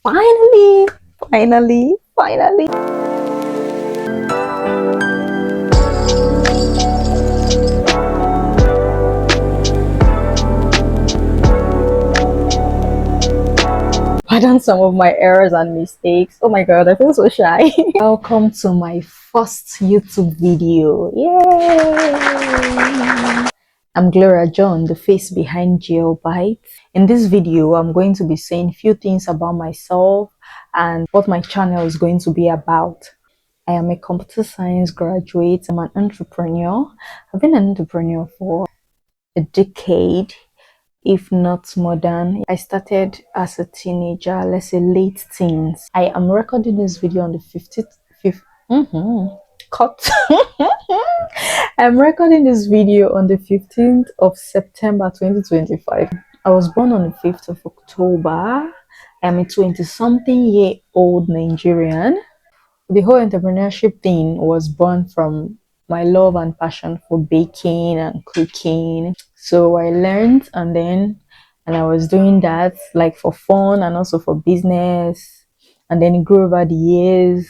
Finally. Pardon some of my errors and mistakes. Oh my god, I feel so shy. Welcome to my first YouTube video. Yay! I'm Gloria John, the face behind GLBites. In this video, I'm going to be saying a few things about myself and what my channel is going to be about. I am a computer science graduate. I'm an entrepreneur. I've been an entrepreneur for a decade, if not more than. I started as a teenager, let's say late teens. I am recording this video on the 15th. Cut. I'm recording this video on the 15th of September 2025. I was born on the 5th of October. I'm a 20-something-year-old Nigerian. The whole entrepreneurship thing was born from my love and passion for baking and cooking. So I learned and I was doing that like for fun and also for business, and then it grew over the years.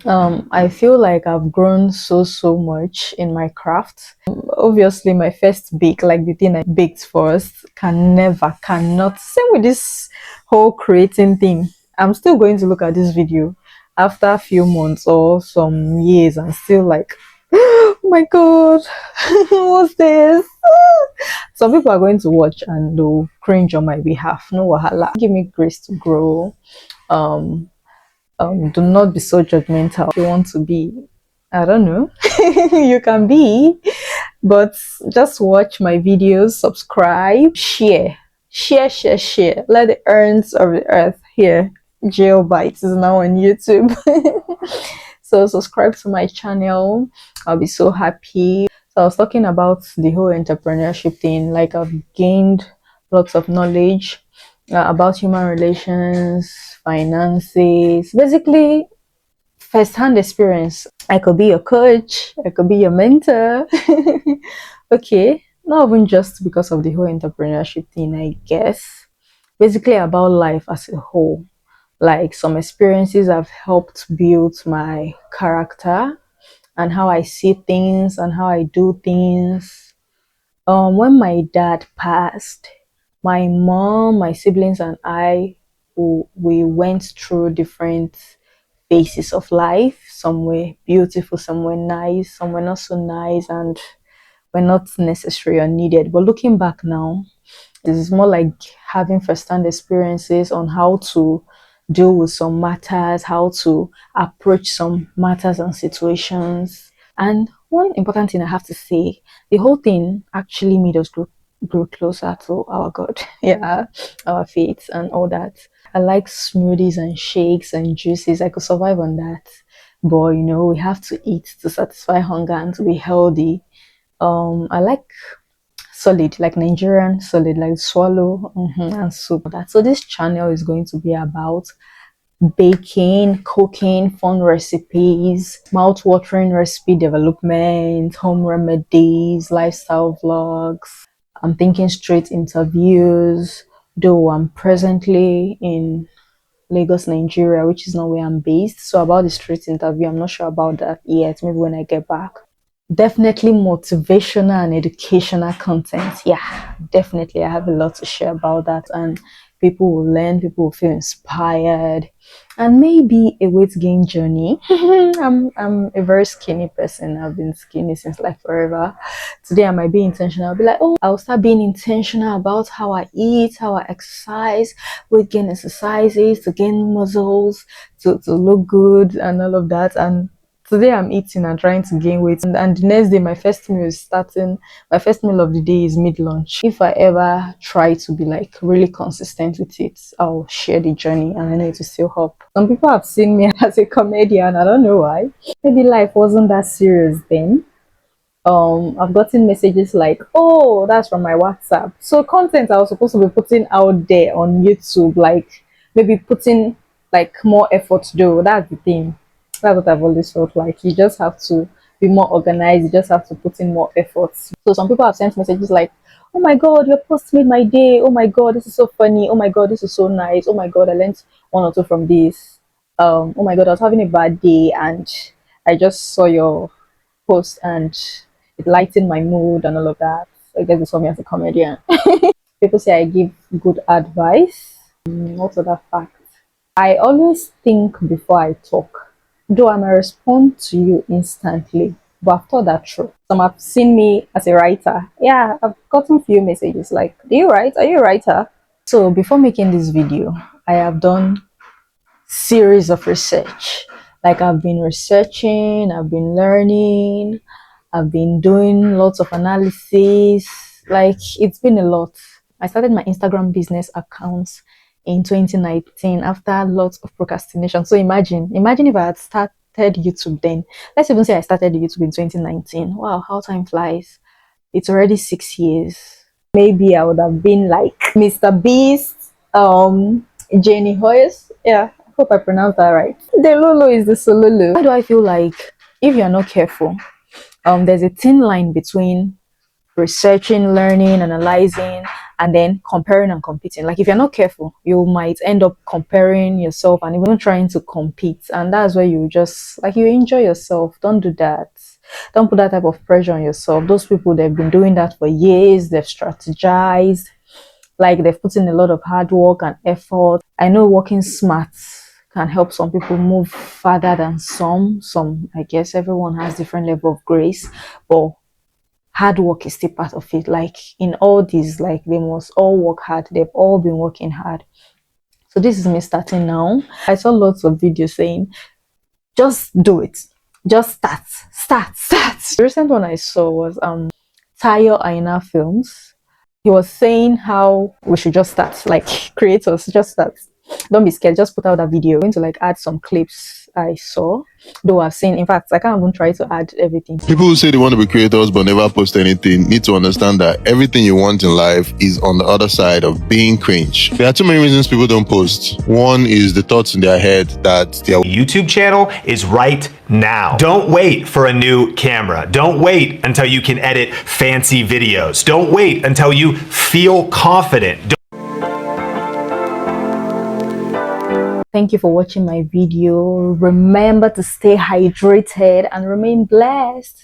I feel like I've grown so much in my craft. Obviously my first bake, like the thing I baked first, cannot, same with this whole creating thing. I'm still going to look at this video after a few months or some years and still like, oh my god, what's this? Some people are going to watch and they'll cringe on my behalf. No wahala, give me grace to grow. Do not be so judgmental. If you want to be, I don't know, you can be, but just watch my videos, subscribe, share. Let the earns of the earth hear. GLBites is now on YouTube. So subscribe to my channel. I'll be so happy. So I was talking about the whole entrepreneurship thing. Like, I've gained lots of knowledge about human relations, finances, basically first-hand experience. I could be your coach, I could be your mentor. Okay, not even just because of the whole entrepreneurship thing, I guess. Basically about life as a whole. Like, some experiences have helped build my character and how I see things and how I do things. When my dad passed, my mom, my siblings, and I, we went through different phases of life. Some were beautiful, some were nice, some were not so nice, and were not necessary or needed. But looking back now, it is more like having first-hand experiences on how to deal with some matters, how to approach some matters and situations. And one important thing I have to say, the whole thing actually made us grow closer to our God. Yeah, our faith and all that. I like smoothies and shakes and juices. I could survive on that. But you know, we have to eat to satisfy hunger and to be healthy. I like solid, like Nigerian solid, like swallow and soup. So this channel is going to be about baking, cooking, fun recipes, mouth-watering recipe development, home remedies, lifestyle vlogs. I'm thinking straight interviews, though I'm presently in Lagos, Nigeria, which is not where I'm based. So about the street interview, I'm not sure about that yet. Maybe when I get back. Definitely motivational and educational content. Yeah, definitely. I have a lot to share about that, and people will learn, people will feel inspired, and maybe a weight gain journey. I'm a very skinny person. I've been skinny since like forever. Today I might be intentional. I'll be like, oh, I'll start being intentional about how I eat, how I exercise, weight gain exercises to gain muscles, to look good and all of that. And today I'm eating and trying to gain weight, and the next day my first meal is starting. My first meal of the day is mid-lunch. If I ever try to be like really consistent with it, I'll share the journey, and I know it will still help. Some people have seen me as a comedian. I don't know why. Maybe life wasn't that serious then. I've gotten messages like, oh, that's from my WhatsApp. So content I was supposed to be putting out there on YouTube, like maybe putting like more effort to do. That's the thing. That's what I've always felt like. You just have to be more organized. You just have to put in more efforts. So some people have sent messages like, oh my god, your post made my day. Oh my god, this is so funny. Oh my god, this is so nice. Oh my god, I learned one or two from this. Oh my god, I was having a bad day and I just saw your post and it lightened my mood and all of that. I guess they saw me as a comedian. People say I give good advice. What other fact? I always think before I talk. Though I may respond to you instantly, but I've thought that through. Some have seen me as a writer. Yeah, I've gotten few messages like, do you write? Are you a writer? So before making this video, I have done series of research. Like I've been researching, I've been learning, I've been doing lots of analysis. Like it's been a lot. I started my Instagram business account in 2019 after lots of procrastination. So imagine if I had started YouTube then. Let's even say I started YouTube in 2019. Wow, how time flies. It's already 6 years. Maybe I would have been like Mr. Beast, Jenny Hoyes. Yeah, I hope I pronounced that right. The Lulu is the Solulu. Why do I feel like if you're not careful, there's a thin line between researching, learning, analyzing, and then comparing and competing. Like if you're not careful, you might end up comparing yourself and even trying to compete. And that's where you just like you enjoy yourself. Don't do that. Don't put that type of pressure on yourself. Those people, they've been doing that for years, they've strategized, like they've put in a lot of hard work and effort. I know working smart can help some people move further than some. I guess everyone has different level of grace, but hard work is still part of it. Like in all these, like they must all work hard. They've all been working hard. So this is me starting now. I saw lots of videos saying just do it, just start. The recent one I saw was Tayo Aina Films. He was saying how we should just start, like creators, just start. Don't be scared, just put out that video. I'm going to like add some clips I saw, though I've seen. In fact, I can't even try to add everything. People who say they want to be creators but never post anything need to understand that everything you want in life is on the other side of being cringe. There are too many reasons people don't post. One is the thoughts in their head that their YouTube channel is right now. Don't wait for a new camera. Don't wait until you can edit fancy videos. Don't wait until you feel confident. Thank you for watching my video. Remember to stay hydrated and remain blessed.